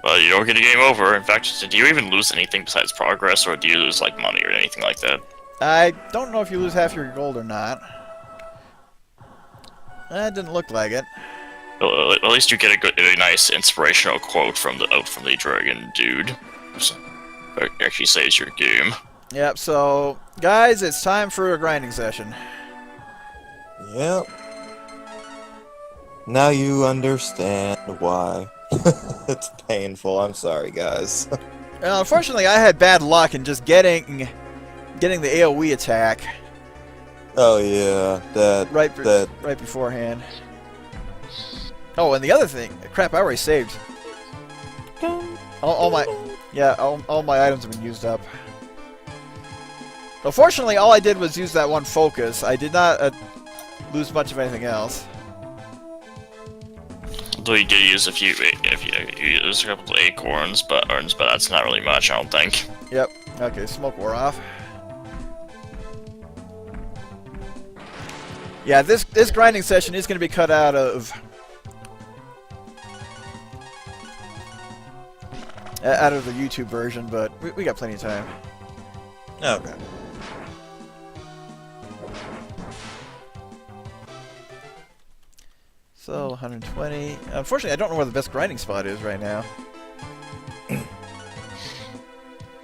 Well, you don't get a game over. In fact, do you even lose anything besides progress, or do you lose, like, money or anything like that? I don't know if you lose half your gold or not. That didn't look like it. Well, at least you get a nice inspirational quote from the dragon dude. So, it actually saves your game. Yep, so, guys, it's time for a grinding session. Yep. Now you understand why. It's painful. I'm sorry, guys. Unfortunately, I had bad luck in just getting the AoE attack. Oh yeah, right beforehand. Oh, and the other thing, crap! I already saved. All my items have been used up. Unfortunately, all I did was use that one focus. I did not lose much of anything else. Though you did use you used a couple of acorns, but that's not really much, I don't think. Yep. Okay, smoke wore off. Yeah, this grinding session is going to be cut out of the YouTube version, but we got plenty of time. Okay. So 120. Unfortunately, I don't know where the best grinding spot is right now.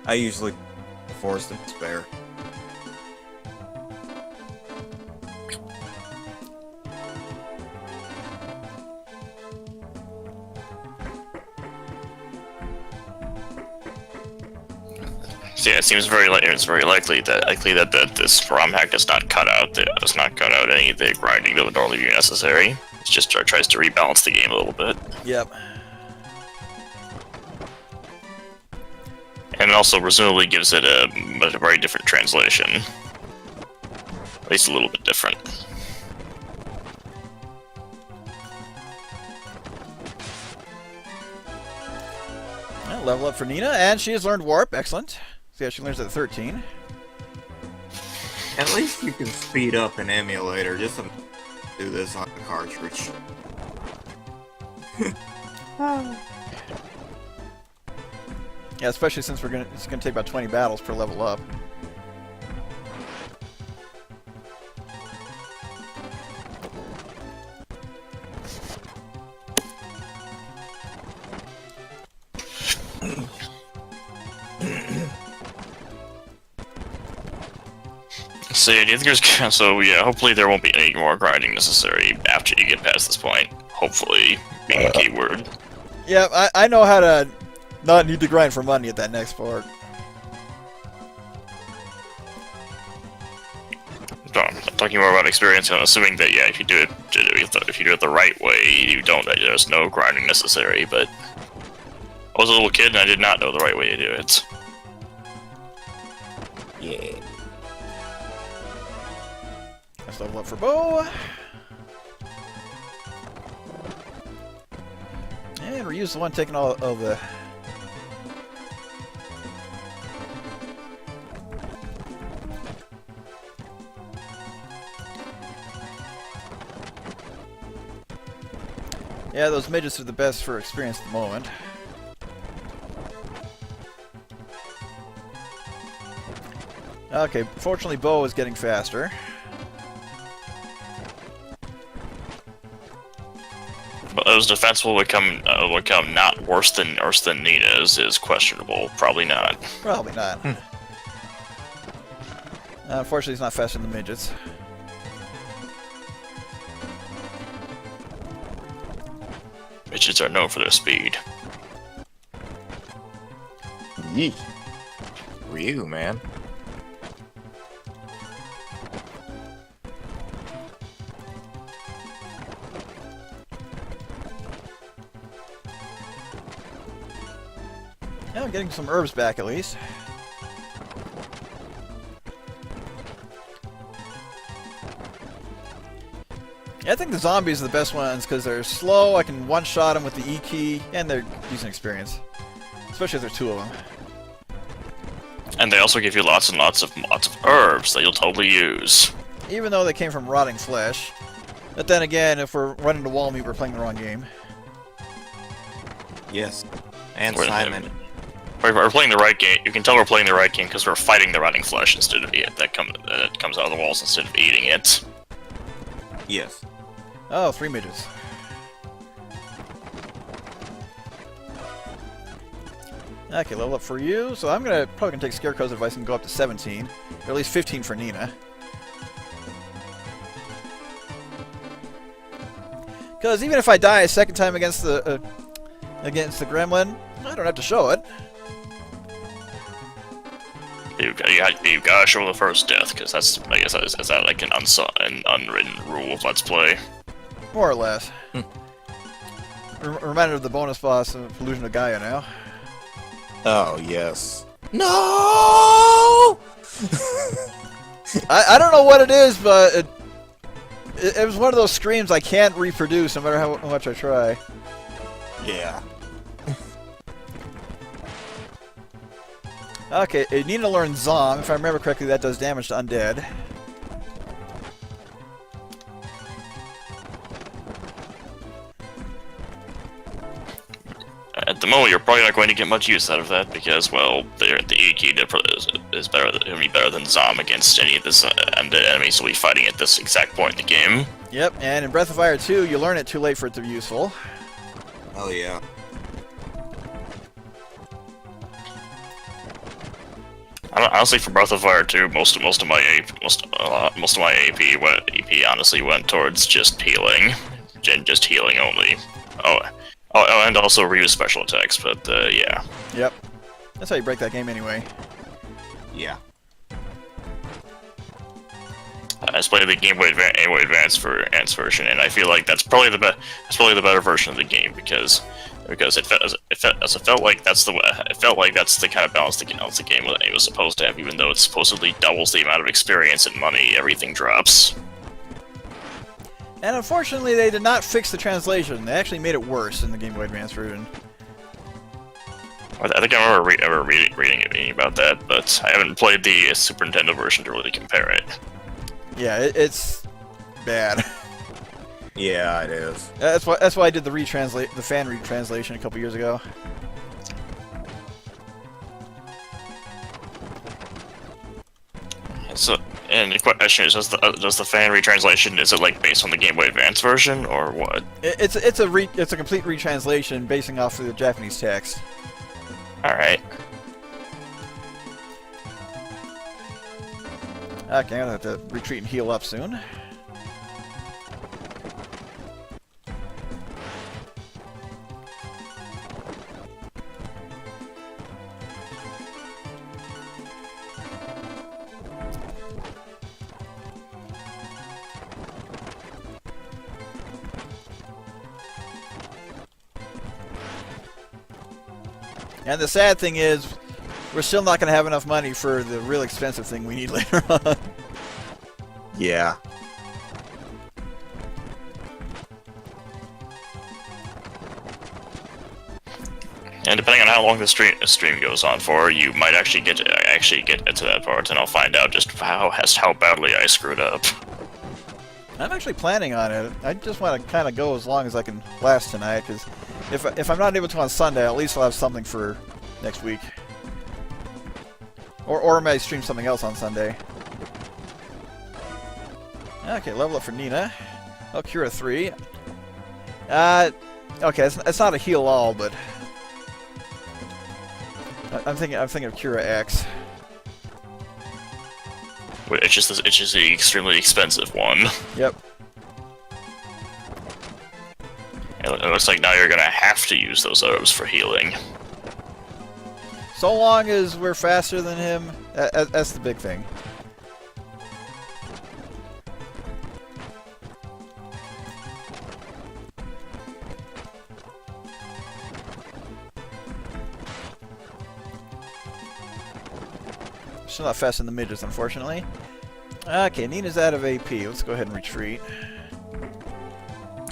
I usually force the spare. So yeah, it seems very likely that this ROM hack does not cut out any of the grinding that would normally be necessary. It just tries to rebalance the game a little bit. Yep. And also presumably gives it a very different translation. At least a little bit different. Well, level up for Nina, and she has learned Warp. Excellent. So yeah, she learns at 13. At least you can speed up an emulator just to do this on the cartridge. Yeah, especially since it's gonna take about 20 battles per level up. So yeah, do you think there's so yeah? Hopefully there won't be any more grinding necessary after you get past this point. Hopefully, being a keyword. Yeah, I know how to not need to grind for money at that next part. No, I'm talking more about experience. I'm assuming that yeah, if you do it the right way, you don't. There's no grinding necessary. But I was a little kid and I did not know the right way to do it. Yeah. Let's level up for Bo. And Ryu's the one taking all of the... Yeah, those midgets are the best for experience at the moment. Okay, fortunately Bo is getting faster. But those defense will become not worse than Nina's is questionable. Probably not. Probably not. Unfortunately, he's not faster than the midgets. Midgets are known for their speed. Yeet. Ryu, man. Yeah, I'm getting some herbs back at least. Yeah, I think the zombies are the best ones because they're slow. I can one-shot them with the E key, and they're decent experience, especially if there's two of them. And they also give you lots and lots of herbs that you'll totally use. Even though they came from rotting flesh. But then again, if we're running to wall meat, we're playing the wrong game. Yes. And We're- Simon. We're playing the right game. You can tell we're playing the right game because we're fighting the rotting flesh instead of it. That comes out of the walls instead of eating it. Yes. Oh, 3 midgets. Okay, level up for you. So I'm probably gonna take Scarecrow's advice and go up to 17, or at least 15 for Nina. Because even if I die a second time against the Gremlin, I don't have to show it. You gotta show the first death because that's, I guess, is that like an unwritten rule of Let's Play? More or less. Reminded of the bonus boss of Illusion of Gaia now. Oh, yes. No! I don't know what it is, but it was one of those screams I can't reproduce no matter how much I try. Yeah. Okay, you need to learn Zong. If I remember correctly, that does damage to undead. At the moment, you're probably not going to get much use out of that because, well, the E key is better than Zom against any of this undead enemies we'll be fighting at this exact point in the game. Yep, and in Breath of Fire 2, you learn it too late for it to be useful. Oh, yeah. Honestly, for Breath of Fire 2, most of my AP honestly went towards just healing, just healing only. Oh, and also reuse special attacks. But yeah. Yep, that's how you break that game anyway. Yeah. I just played the Game Boy Advance version, and I feel like that's probably the better version of the game because it felt like that's the kind of balance the game was supposed to have, even though it supposedly doubles the amount of experience and money everything drops. And unfortunately, they did not fix the translation. They actually made it worse in the Game Boy Advance version. I think I remember reading about that, but I haven't played the Super Nintendo version to really compare it. Yeah, it's bad. Yeah, it is. That's why I did the fan retranslation a couple years ago. So, and the question is, does the fan retranslation, is it like based on the Game Boy Advance version or what? It's a complete retranslation basing off of the Japanese text. All right. Okay, I'm gonna have to retreat and heal up soon. And the sad thing is, we're still not going to have enough money for the real expensive thing we need later on. Yeah. And depending on how long the stream goes on for, you might actually get to that part, and I'll find out just how badly I screwed up. I'm actually planning on it. I just want to kind of go as long as I can last tonight, because if I'm not able to on Sunday, at least I'll have something for next week. Or I may stream something else on Sunday. Okay, level up for Nina. Oh, Cura 3. Okay, it's not a heal all, but I'm thinking of Cura X. It's just the extremely expensive one. Yep. It looks like now you're gonna have to use those herbs for healing. So long as we're faster than him, that's the big thing. Still not fast in the midgets, unfortunately. Okay, Nina's out of AP. Let's go ahead and retreat.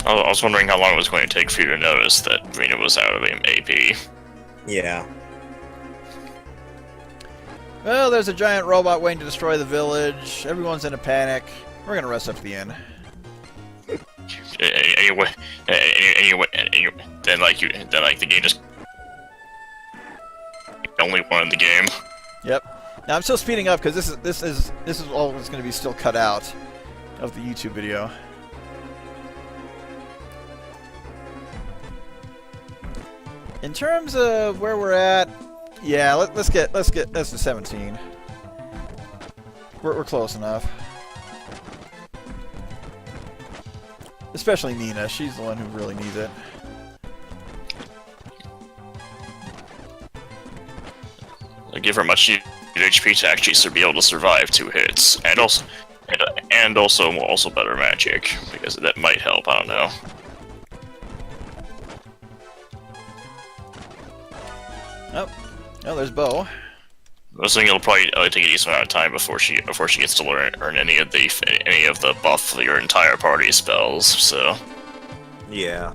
I was wondering how long it was going to take for you to notice that Rena was out of AP. Yeah. Well, there's a giant robot waiting to destroy the village. Everyone's in a panic. We're gonna rest up to the end. Anyway, then the game just. only one in the game. Yep. Now I'm still speeding up because this is all that's going to be still cut out of the YouTube video. In terms of where we're at, yeah, let's to 17. We're close enough. Especially Nina, she's the one who really needs it. I give her much needed HP to actually be able to survive 2 hits, and also better magic, because that might help. I don't know. Oh, there's Bo. I was thinking it'll probably take a decent amount of time before she gets to earn any of the buff for your entire party spells. So Yeah.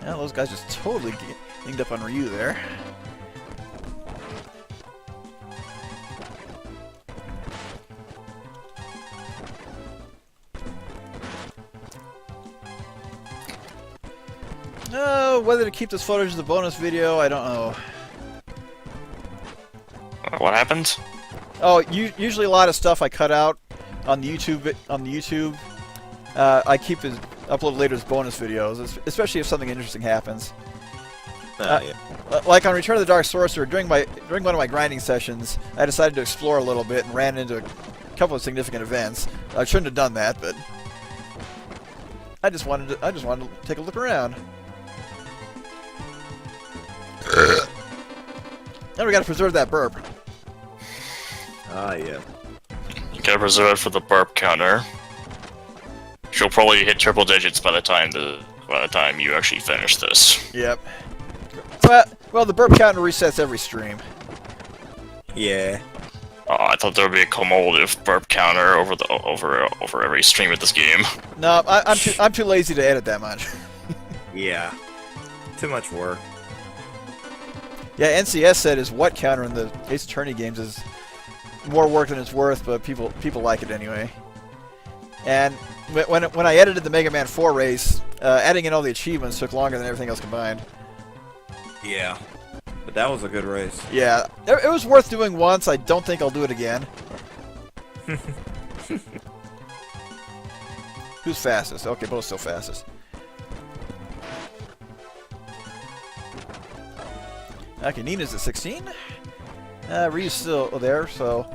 Yeah, those guys just totally ganged up on Ryu there. Whether to keep this footage as a bonus video, I don't know. what happened? Oh, usually a lot of stuff I cut out on the YouTube. I keep as upload later as bonus videos, especially if something interesting happens. Yeah. Like on Return of the Dark Sorcerer, during one of my grinding sessions, I decided to explore a little bit and ran into a couple of significant events. I shouldn't have done that, but I just wanted to take a look around. And we gotta preserve that burp. Ah, yeah. You gotta preserve it for the burp counter. She'll probably hit triple digits by the time you actually finish this. Yep. Well, the burp counter resets every stream. Yeah. Oh, I thought there would be a cumulative burp counter over every stream of this game. No, I'm too lazy to edit that much. Yeah. Too much work. Yeah, NCS said his what counter in the Ace Attorney games is more work than it's worth, but people like it anyway. And when I edited the Mega Man 4 race, adding in all the achievements took longer than everything else combined. Yeah. But that was a good race. Yeah, it was worth doing once. I don't think I'll do it again. Who's fastest? Okay, Bo's still fastest. Okay, Nina's at 16. Ryu's still there, so...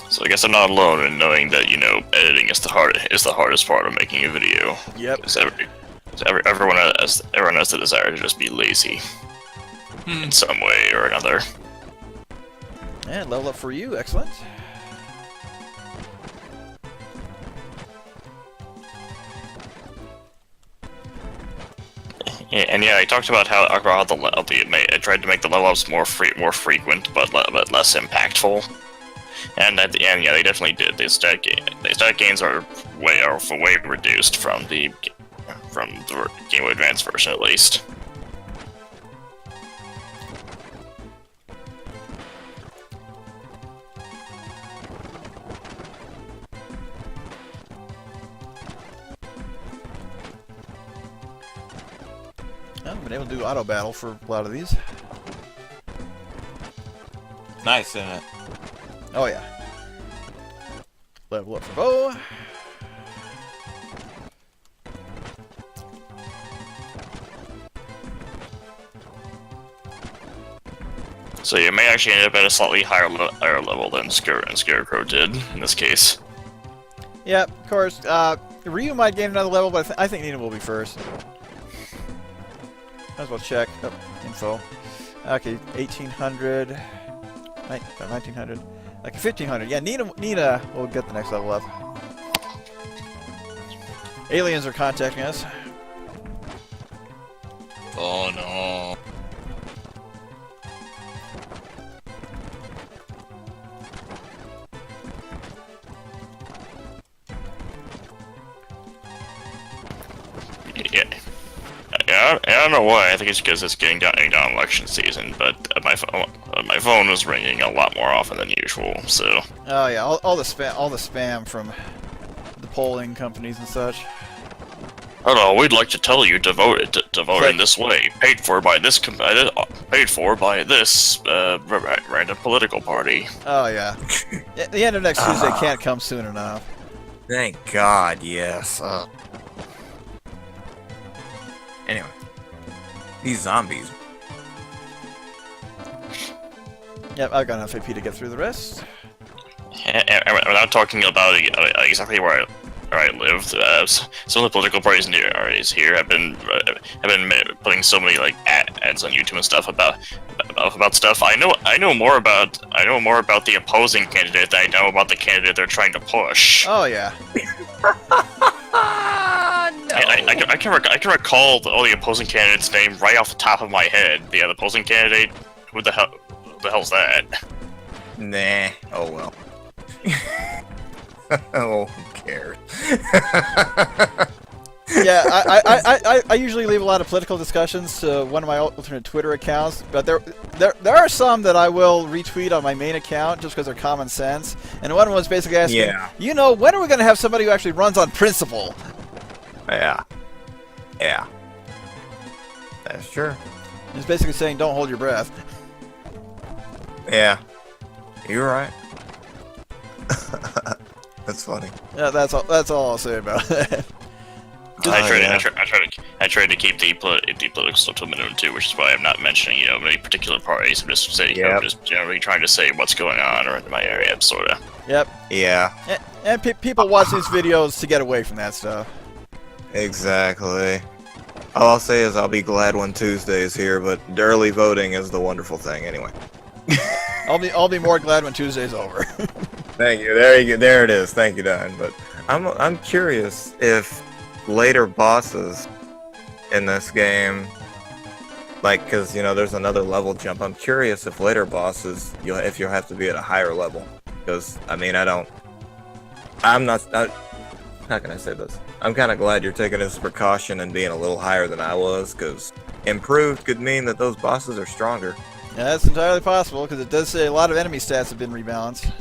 So I guess I'm not alone in knowing that, you know, editing is the hardest part of making a video. Yep. Everyone has the desire to just be lazy. In some way or another. And level up for you, excellent. And yeah, I talked about how I tried to make the level ups more frequent, but less impactful. And at the end, yeah, they definitely did. The stat gains are way reduced from the Game Boy Advance version, at least. I've been able to do auto battle for a lot of these. Nice, isn't it? Oh yeah. Level up for Bo. So you may actually end up at a slightly higher level than Scarecrow did in this case. Yeah, of course. Ryu might gain another level, but I think Nina will be first. Might as well check. Oh, info. Okay, 1800. 1900. Okay, 1500. Yeah, Nina will get the next level up. Aliens are contacting us. Oh no. Yeah, I don't know why. I think it's because it's getting down election season, but my phone was ringing a lot more often than usual. So. Oh yeah, all the spam from polling companies and such. Hello, we'd like to tell you to vote in this way. Paid for by this random political party. Oh yeah. The end of next Tuesday can't come soon enough. Thank God, yes. Anyway, these zombies. Yep, I've got enough AP to get through the rest. And without talking about exactly where I live, some of the political parties here have been putting so many like ads on YouTube and stuff about stuff. I know more about the opposing candidate than I know about the candidate they're trying to push. Oh yeah. I can recall all the opposing candidates' name right off the top of my head. The opposing candidate, who the hell's that? Nah. Oh well. Oh, who cares? Yeah, I usually leave a lot of political discussions to one of my alternate Twitter accounts, but there are some that I will retweet on my main account just because they're common sense. And one was basically asking, you know, when are we going to have somebody who actually runs on principle? Yeah. Yeah. That's true. It's basically saying, don't hold your breath. Yeah. You're right. That's funny. Yeah, that's all I'll say about it. I tried to keep the political stuff to a minimum too, which is why I'm not mentioning any particular parties. I'm just saying, I'm just generally trying to say what's going on around my area, sort of. Yep. Yeah. And people watch these videos to get away from that stuff. Exactly. All I'll say is I'll be glad when Tuesday is here, but early voting is the wonderful thing anyway. I'll be more glad when Tuesday's over. Thank you. There you go. There it is. Thank you, Don. But I'm curious if later bosses in this game, like, because there's another level jump. I'm curious if later bosses you'll have to be at a higher level. Because I mean, how can I say this? I'm kind of glad you're taking this precaution and being a little higher than I was, because improved could mean that those bosses are stronger. Yeah, that's entirely possible, because it does say a lot of enemy stats have been rebalanced.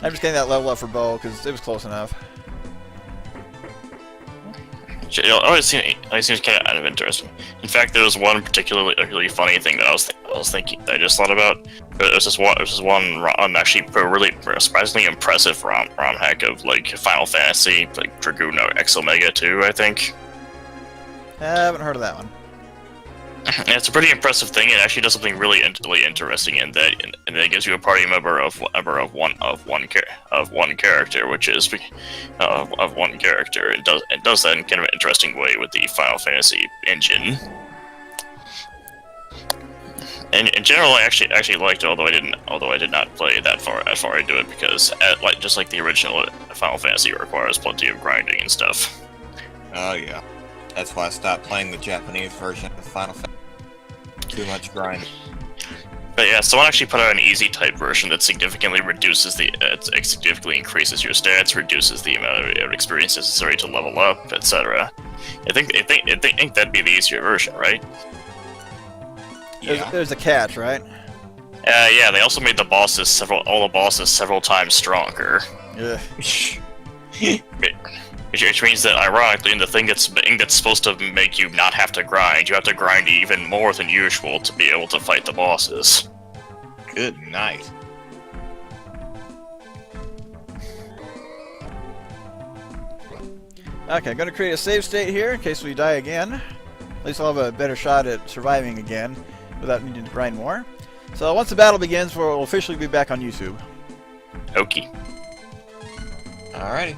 I'm just getting that level up for Bo, because it was close enough. It always seems kind of interesting. In fact, there was one particularly funny thing that I was thinking that I just thought about. It was this one actually really surprisingly impressive ROM hack of like Final Fantasy, like Dragoon X Omega 2, I think. I haven't heard of that one. Yeah, it's a pretty impressive thing. It actually does something really interesting in that, and it gives you a party member of one character, which is of one character. It does that in kind of an interesting way with the Final Fantasy engine. And in general, I actually liked it, although I did not play that far into it, because just like the original Final Fantasy, requires plenty of grinding and stuff. Oh yeah, that's why I stopped playing the Japanese version of Final Fantasy. Too much grind. But yeah, someone actually put out an easy type version that significantly significantly increases your stats, reduces the amount of experience necessary to level up, etc. I think that'd be the easier version, right? Yeah. There's a catch, right? Yeah, they also made all the bosses several times stronger. Yeah. Which means that, ironically, in the thing that's supposed to make you not have to grind, you have to grind even more than usual to be able to fight the bosses. Good night. Okay, I'm going to create a save state here in case we die again. At least I'll have a better shot at surviving again without needing to grind more. So once the battle begins, we'll officially be back on YouTube. Okay. Alrighty.